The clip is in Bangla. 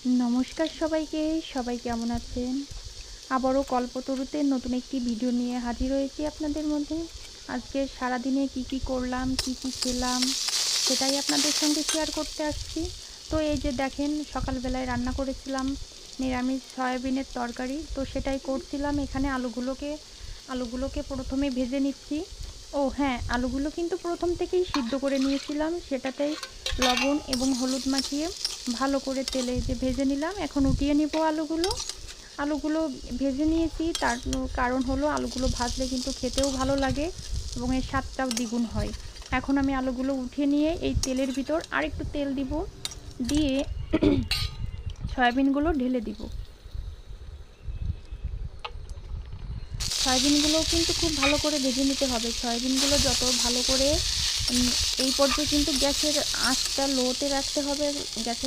নমস্কার সবাইকে। সবাই কেমন আছেন? আবারও কল্পতরুতে নতুন একটি ভিডিও নিয়ে হাজির হয়েছি আপনাদের মধ্যে। আজকে সারাদিনে কি করলাম, কি খেলাম সেটাই আপনাদের সঙ্গে শেয়ার করতে আসছি। তো এই যে দেখেন, সকালবেলায় রান্না করেছিলাম নিরামিষ সয়াবিনের তরকারি। তো সেটাই করছিলাম। এখানে আলুগুলোকে প্রথমে ভেজে নিচ্ছি। ও হ্যাঁ, আলুগুলো কিন্তু প্রথম থেকেই সিদ্ধ করে নিয়েছিলাম। সেটাতেই লবণ এবং হলুদ মাখিয়ে ভালো করে তেলে যে ভেজে নিলাম। এখন উঠিয়ে নিব আলুগুলো ভেজে নিয়েছি। তার কারণ হলো আলুগুলো ভাজলে কিন্তু খেতেও ভালো লাগে এবং এর স্বাদটাও দ্বিগুণ হয়। এখন আমি আলুগুলো উঠিয়ে নিয়ে এই তেলের ভিতর আরেকটু তেল দিব, দিয়ে সয়াবিনগুলো ঢেলে দিব। সয়াবিনগুলো কিন্তু খুব ভালো করে ভেজে নিতে হবে। সয়াবিনগুলো যত ভালো করে এই পর্যায়ে কিন্তু গ্যাসের আঁচটা লোতে রাখতে হবে। গ্যাসের